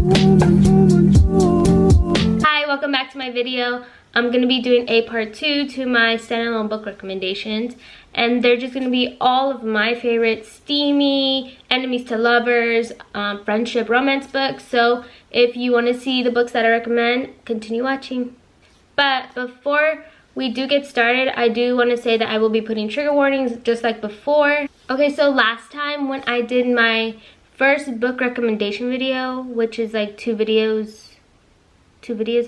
Hi, welcome back to my video. I'm going to be doing a part 2 to my standalone book recommendations, and they're just going to be all of my favorite steamy, enemies to lovers, friendship, romance books. So if you want to see the books that I recommend, continue watching. But before we do get started, I do want to say that I will be putting trigger warnings just like before. Okay, so last time when I did my first book recommendation video, which is like two videos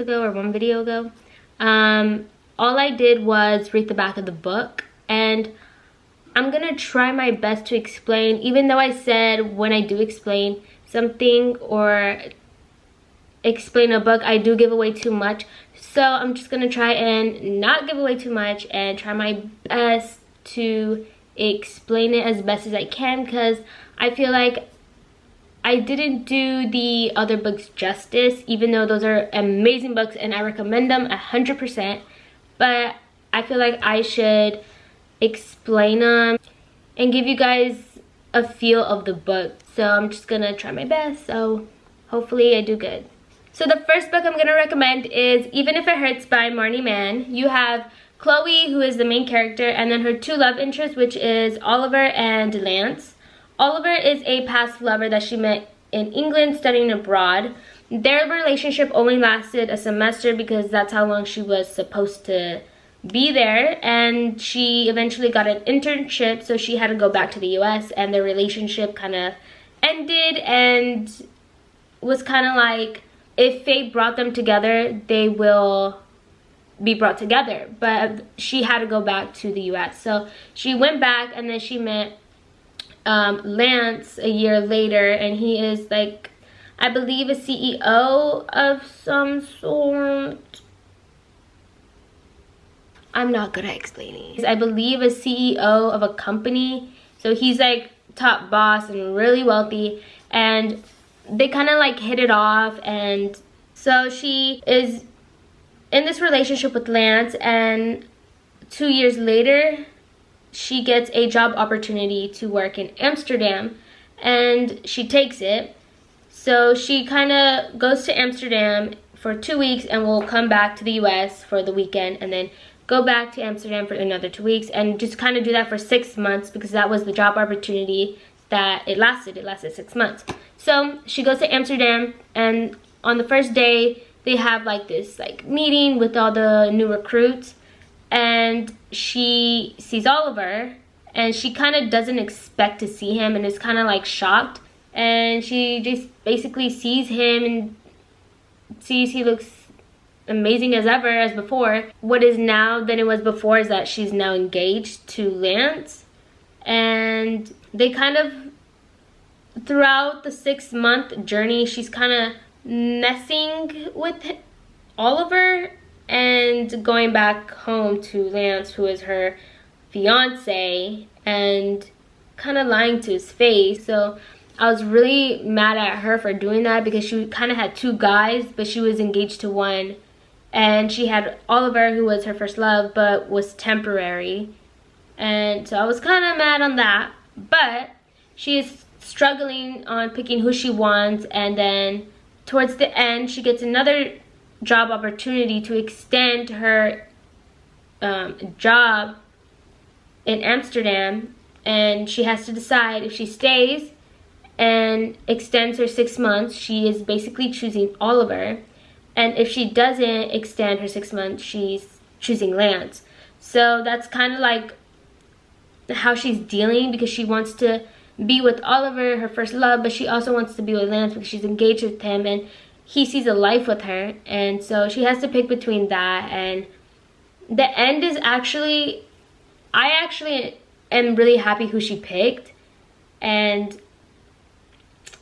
ago or one video ago, all I did was read the back of the book, and I'm gonna try my best to explain, even though I said when I do explain something or explain a book, I do give away too much. So I'm just gonna try and not give away too much and try my best to explain it as best as I can, because I feel like I didn't do the other books justice, even though those are amazing books and I recommend them 100%. But I feel like I should explain them and give you guys a feel of the book. So I'm just gonna try my best, so hopefully I do good. So the first book I'm gonna recommend is Even If It Hurts by Marny Mann. You have Chloe, who is the main character, and then her two love interests, which is Oliver and Lance. Oliver is a past lover that she met in England studying abroad. Their relationship only lasted a semester because that's how long she was supposed to be there, and she eventually got an internship, so she had to go back to the US, and their relationship kind of ended and was kind of like, if fate brought them together, they will be brought together. But she had to go back to the US, so she went back, and then she met Lance a year later, and he is like, I believe, a CEO of some sort. I'm not good at explaining. I believe a CEO of a company, so he's like top boss and really wealthy, and they kind of like hit it off. And so she is in this relationship with Lance, and 2 years later she gets a job opportunity to work in Amsterdam, and she takes it. So she kind of goes to Amsterdam for 2 weeks and will come back to the US for the weekend, and then go back to Amsterdam for another 2 weeks, and just kind of do that for 6 months, because that was the job opportunity that it lasted 6 months. So she goes to Amsterdam, and on the first day they have like this like meeting with all the new recruits, and she sees Oliver, and she kind of doesn't expect to see him and is kind of like shocked, and she just basically sees him and sees he looks amazing as ever, as before. What is now than it was before is that she's now engaged to Lance, and they kind of, throughout the 6-month journey, she's kind of messing with Oliver and going back home to Lance, who is her fiance, and kind of lying to his face. So I was really mad at her for doing that, because she kind of had 2 guys, but she was engaged to one, and she had Oliver, who was her first love but was temporary. And so I was kind of mad on that, but she is struggling on picking who she wants, and then towards the end she gets another job opportunity to extend her job in Amsterdam, and she has to decide if she stays and extends her 6 months. She is basically choosing Oliver, and if she doesn't extend her 6 months, she's choosing Lance. So that's kind of like how she's dealing, because she wants to be with Oliver, her first love, but she also wants to be with Lance because she's engaged with him and he sees a life with her. And so she has to pick between that, and the end is actually, I actually am really happy who she picked, and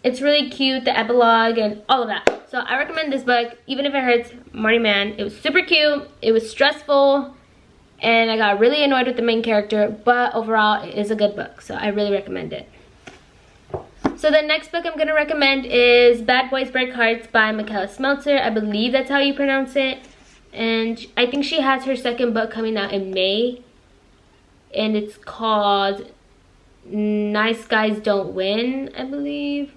it's really cute, the epilogue and all of that. So I recommend this book, Even If It Hurts, Marny Mann. It was super cute, it was stressful, and I got really annoyed with the main character, but overall it is a good book, so I really recommend it. So the next book I'm going to recommend is Bad Boys Break Hearts by Michaela Smeltzer. I believe that's how you pronounce it. And I think she has her second book coming out in May, and it's called Nice Guys Don't Win, I believe.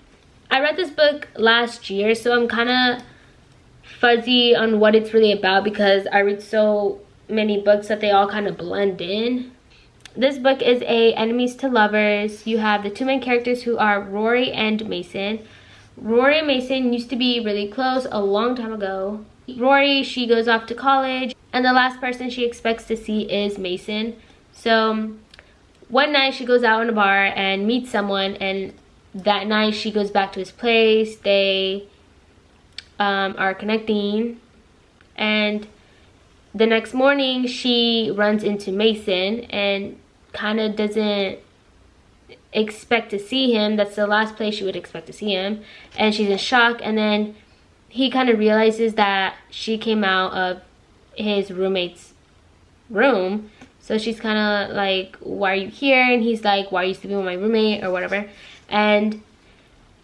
I read this book last year, so I'm kind of fuzzy on what it's really about because I read so many books that they all kind of blend in. This book is a enemies to lovers. You have the two main characters who are Rory and Mason. Rory and Mason used to be really close a long time ago. Rory, she goes off to college, and the last person she expects to see is Mason. So one night she goes out in a bar and meets someone, and that night she goes back to his place. They are connecting, and the next morning she runs into Mason and kind of doesn't expect to see him. That's the last place she would expect to see him, and she's in shock. And then he kind of realizes that she came out of his roommate's room, so she's kind of like, why are you here? And he's like, why are you sleeping with my roommate or whatever? And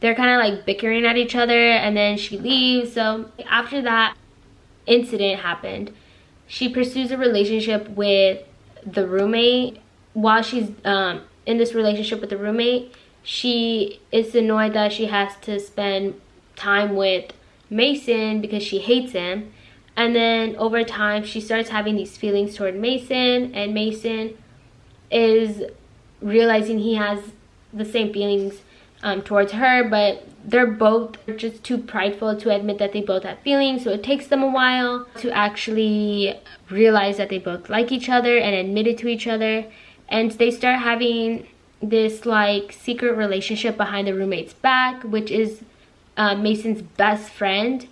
they're kind of like bickering at each other, and then she leaves. So after that incident happened, she pursues a relationship with the roommate. While she's in this relationship with the roommate, she is annoyed that she has to spend time with Mason because she hates him. And then over time she starts having these feelings toward Mason, and Mason is realizing he has the same feelings towards her, but they're both just too prideful to admit that they both have feelings. So it takes them a while to actually realize that they both like each other and admit it to each other. And they start having this like secret relationship behind the roommate's back, which is Mason's best friend,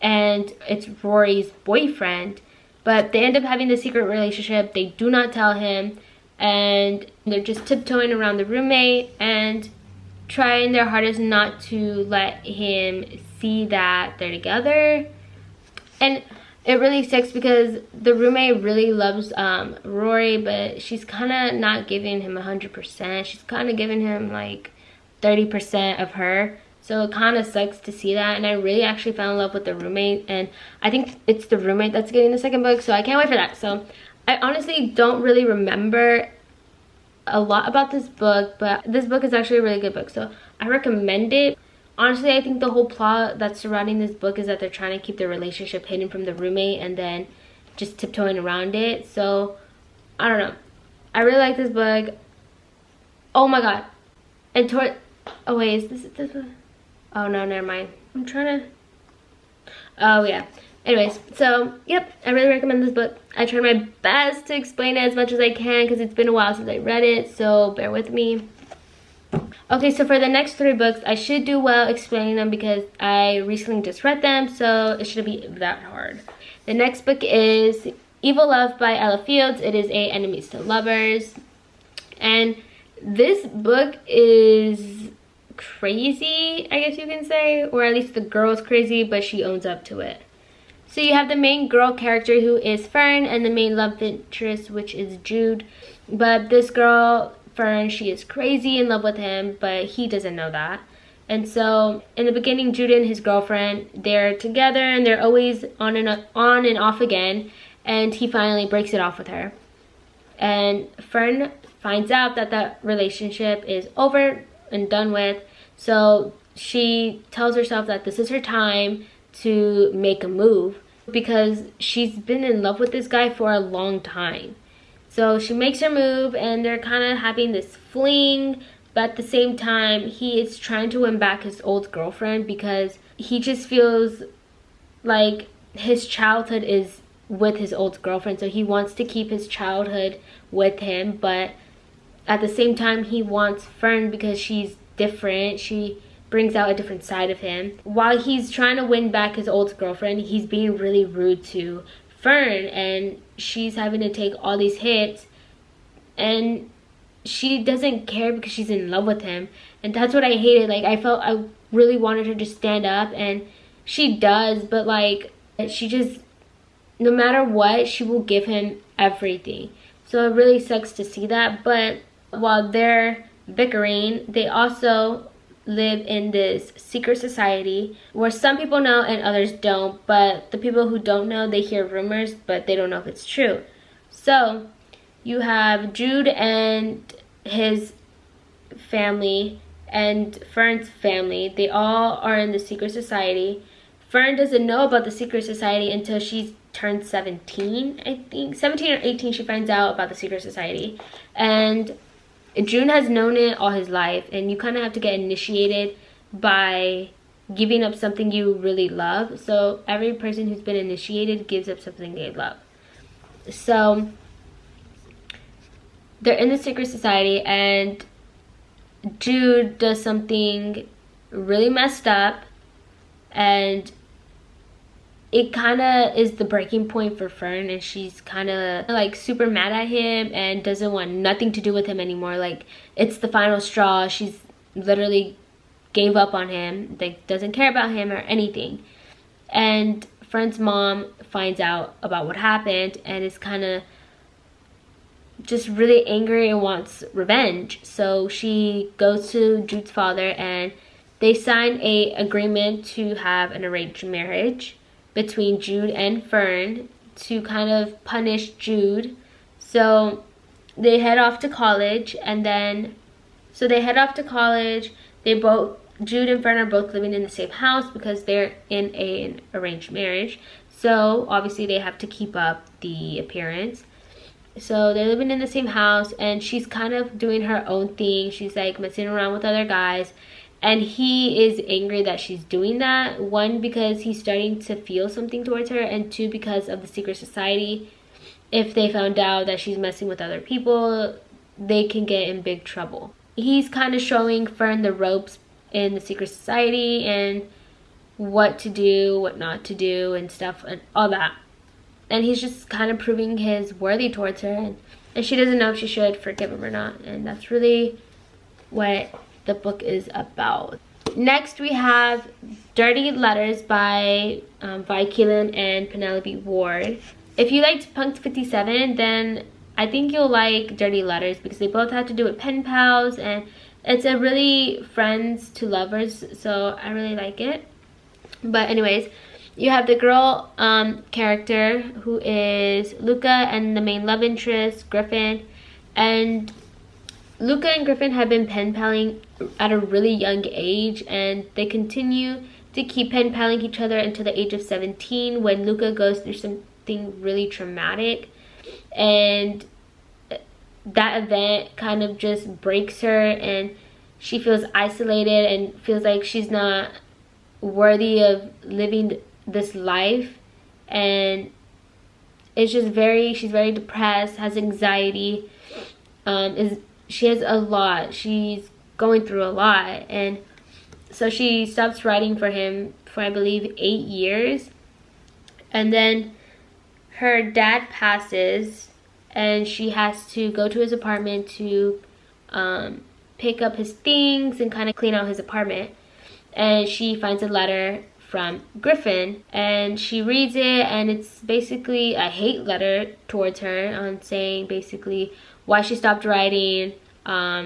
and it's Rory's boyfriend. But they end up having this secret relationship. They do not tell him, and they're just tiptoeing around the roommate and trying their hardest not to let him see that they're together. And it really sucks because the roommate really loves Rory, but she's kind of not giving him 100%. She's kind of giving him like 30% of her. So it kind of sucks to see that. And I really actually fell in love with the roommate, and I think it's the roommate that's getting the second book, so I can't wait for that. So I honestly don't really remember a lot about this book, but this book is actually a really good book, so I recommend it. Honestly, I think the whole plot that's surrounding this book is that they're trying to keep their relationship hidden from the roommate and then just tiptoeing around it. So I don't know, I really like this book. Oh my god. And toward, oh wait, is this one? Oh no, never mind. I'm trying to, oh yeah. Anyways, so yep, I really recommend this book. I tried my best to explain it as much as I can because it's been a while since I read it, so bear with me. Okay, so for the next 3 books, I should do well explaining them because I recently just read them, so it shouldn't be that hard. The next book is Evil Love by Ella Fields. It is a enemies to lovers, and this book is crazy, I guess you can say, or at least the girl's crazy, but she owns up to it. So you have the main girl character, who is Fern, and the main love interest, which is Jude. But this girl, Fern, she is crazy in love with him, but he doesn't know that. And so in the beginning, Jude and his girlfriend, they're together and they're always on and off again, and he finally breaks it off with her. And Fern finds out that that relationship is over and done with, so she tells herself that this is her time to make a move because she's been in love with this guy for a long time. So she makes her move, and they're kind of having this fling, but at the same time he is trying to win back his old girlfriend because he just feels like his childhood is with his old girlfriend, so he wants to keep his childhood with him, but at the same time he wants Fern because she's different. She brings out a different side of him. While he's trying to win back his old girlfriend, he's being really rude to Fern, and she's having to take all these hits, and she doesn't care because she's in love with him. And that's what I hated. Like, I felt I really wanted her to stand up, and she does, but like, she just, no matter what, she will give him everything. So it really sucks to see that. But while they're bickering, they also live in this secret society where some people know and others don't, but the people who don't know, they hear rumors, but they don't know if it's true. So you have Jude and his family, and Fern's family. They all are in the secret society. Fern doesn't know about the secret society until she's turned 17, I think. 17 or 18, she finds out about the secret society. And June has known it all his life, and you kind of have to get initiated by giving up something you really love. So every person who's been initiated gives up something they love. So they're in the secret society, and Jude does something really messed up, and it kind of is the breaking point for Fern, and she's kind of like super mad at him and doesn't want nothing to do with him anymore. Like, it's the final straw. She's literally gave up on him, like doesn't care about him or anything. And Fern's mom finds out about what happened and is kind of just really angry and wants revenge. So she goes to Jude's father, and they sign a agreement to have an arranged marriage between Jude and Fern to kind of punish Jude. So they head off to college, and then they both, Jude and Fern are both living in the same house because they're in an arranged marriage. So obviously they have to keep up the appearance. So they're living in the same house, and she's kind of doing her own thing. She's like messing around with other guys. And he is angry that she's doing that. One, because he's starting to feel something towards her, and two, because of the secret society. If they found out that she's messing with other people, they can get in big trouble. He's kind of showing Fern the ropes in the secret society and what to do, what not to do, and stuff, and all that. And he's just kind of proving his worthy towards her, and she doesn't know if she should forgive him or not. And that's really what the book is about. Next we have Dirty Letters by Vikilan and Penelope Ward. If you liked Punked 57, then I think you'll like Dirty Letters, because they both have to do with pen pals, and it's a really friends to lovers, so I really like it. But anyways, you have the girl character, who is Luca, and the main love interest, Griffin. And Luca and Griffin have been pen paling at a really young age, and they continue to keep pen paling each other until the age of 17, when Luca goes through something really traumatic, and that event kind of just breaks her, and she feels isolated and feels like she's not worthy of living this life. And it's just she's very depressed, has anxiety, she has a lot, she's going through a lot. And so she stops writing for him for, I believe, 8 years. And then her dad passes, and she has to go to his apartment to pick up his things and kind of clean out his apartment. And she finds a letter from Griffin, and she reads it, and it's basically a hate letter towards her, on saying basically why she stopped writing.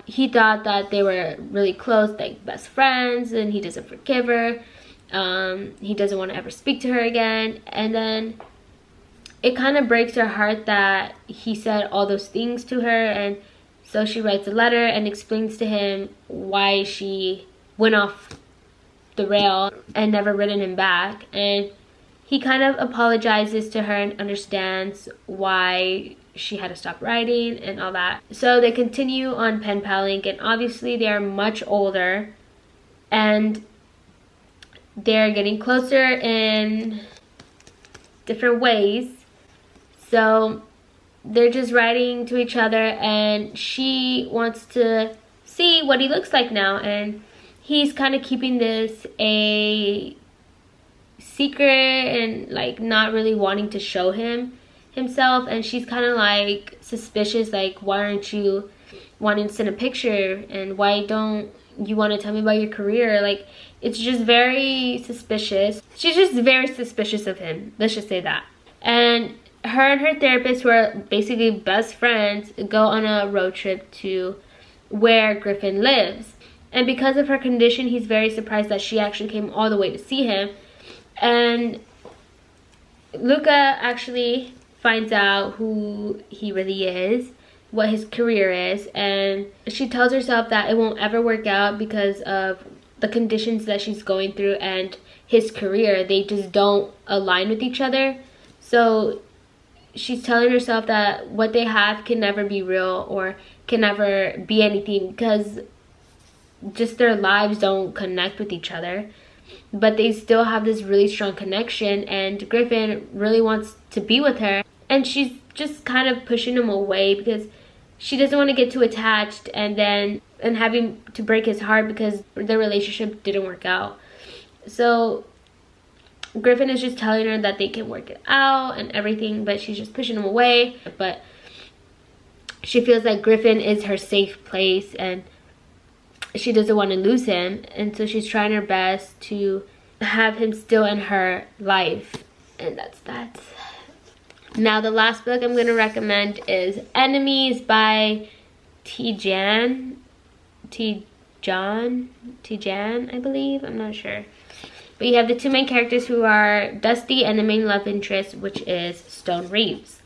He thought that they were really close, like best friends, and he doesn't forgive her. He doesn't want to ever speak to her again. And then it kind of breaks her heart that he said all those things to her, and so she writes a letter and explains to him why she went off the rail and never written him back. And he kind of apologizes to her and understands why she had to stop writing and all that. So they continue on pen paling, and obviously they are much older, and they're getting closer in different ways. So they're just writing to each other, and she wants to see what he looks like now, and he's kind of keeping this a secret and like not really wanting to show himself. And she's kind of like suspicious, like, why aren't you wanting to send a picture, and why don't you want to tell me about your career? Like, it's just very suspicious. She's just very suspicious of him, let's just say that. And her therapist, who are basically best friends, go on a road trip to where Griffin lives. And because of her condition, he's very surprised that she actually came all the way to see him. And Luca actually finds out who he really is, what his career is, and she tells herself that it won't ever work out because of the conditions that she's going through and his career. They just don't align with each other. So she's telling herself that what they have can never be real or can never be anything because just their lives don't connect with each other. But they still have this really strong connection, and Griffin really wants to be with her, and she's just kind of pushing him away because she doesn't want to get too attached and having to break his heart because their relationship didn't work out. So Griffin is just telling her that they can work it out and everything, but she's just pushing him away. But she feels like Griffin is her safe place and she doesn't want to lose him, and so she's trying her best to have him still in her life. And that's that. Now the last book I'm going to recommend is Enemies by Tijan, I believe. I'm not sure. But you have the two main characters who are Dusty and the main love interest, which is Stone Reeves.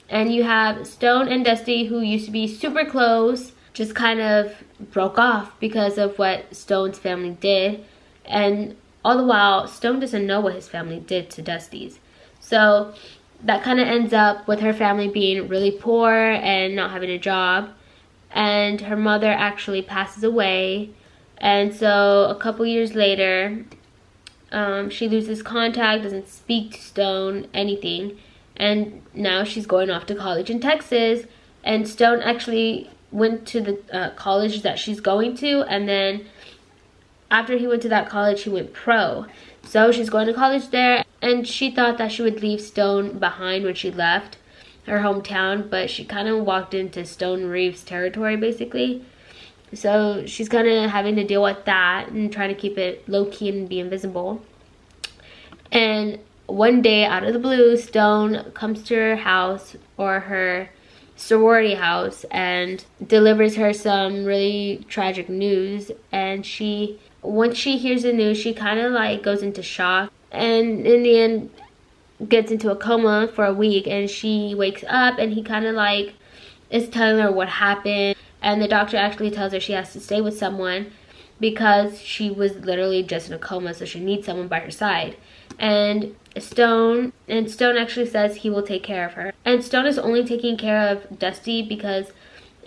And you have Stone and Dusty, who used to be super close, just kind of broke off because of what Stone's family did. And all the while, Stone doesn't know what his family did to Dusty's. So that kind of ends up with her family being really poor and not having a job. And her mother actually passes away. And so a couple years later, she loses contact, doesn't speak to Stone, anything. And now she's going off to college in Texas. And Stone actually went to the college that she's going to, and then after he went to that college, he went pro. So she's going to college there, and she thought that she would leave Stone behind when she left her hometown, but she kind of walked into Stone Reeves territory basically. So she's kind of having to deal with that and trying to keep it low-key and be invisible. And one day, out of the blue, Stone comes to her house, or her sorority house, and delivers her some really tragic news. And once she hears the news, she kind of like goes into shock, and in the end gets into a coma for a week. And she wakes up, and he kind of like is telling her what happened, and the doctor actually tells her she has to stay with someone because she was literally just in a coma, so she needs someone by her side. And Stone actually says he will take care of her. And Stone is only taking care of Dusty because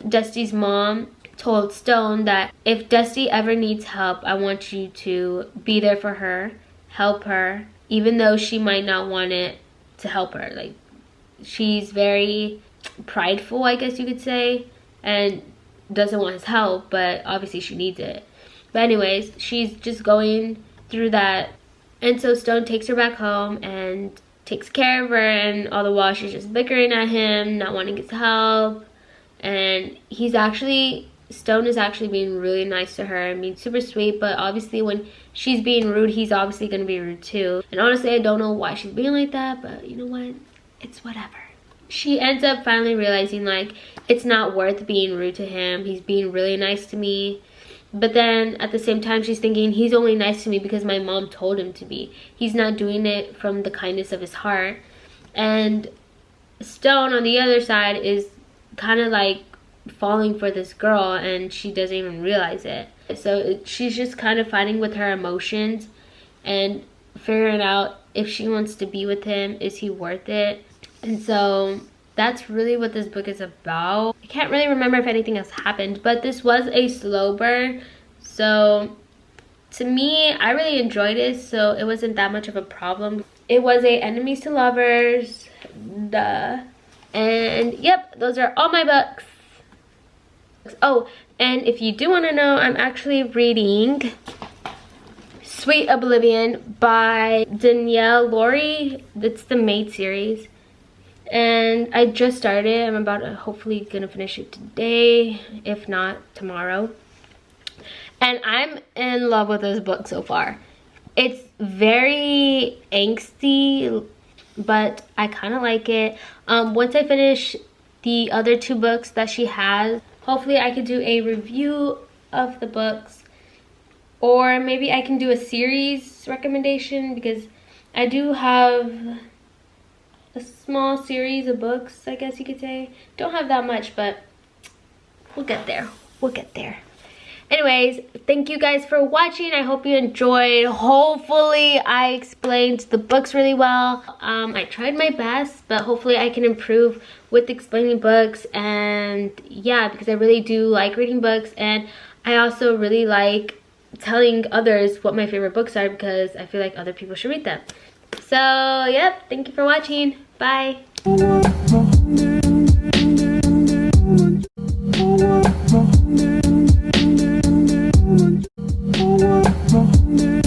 Dusty's mom told Stone that if Dusty ever needs help, I want you to be there for her, help her, even though she might not want it to help her. Like, she's very prideful, I guess you could say, and doesn't want his help, but obviously she needs it. But anyways, she's just going through that. And so Stone takes her back home and takes care of her, and all the while she's just bickering at him, not wanting his help. And Stone is actually being really nice to her and being super sweet, but obviously when she's being rude, he's obviously going to be rude too. And honestly, I don't know why she's being like that, but you know what? It's whatever. She ends up finally realizing, like, it's not worth being rude to him. He's being really nice to me. But then at the same time, she's thinking he's only nice to me because my mom told him to be. He's not doing it from the kindness of his heart. And Stone, on the other side, is kind of like falling for this girl, and she doesn't even realize it. So she's just kind of fighting with her emotions and figuring out if she wants to be with him, is he worth it? And so that's really what this book is about. I can't really remember if anything else happened, but this was a slow burn. So to me, I really enjoyed it, so it wasn't that much of a problem. It was a enemies to lovers, duh. And yep, those are all my books. Oh, and if you do want to know, I'm actually reading Sweet Oblivion by Danielle, Laurie. It's the Maid series. And I just started. I'm about to hopefully gonna finish it today, if not tomorrow. And I'm in love with this book so far. It's very angsty, but I kind of like it. Once I finish the other two books that she has, hopefully I could do a review of the books, or maybe I can do a series recommendation, because I do have a small series of books, I guess you could say. Don't have that much, but We'll get there. We'll get there. Anyways, thank you guys for watching. I hope you enjoyed. Hopefully I explained the books really well. I tried my best, but hopefully I can improve with explaining books. And yeah, because I really do like reading books, and I also really like telling others what my favorite books are, because I feel like other people should read them. So yep, thank you for watching. Bye.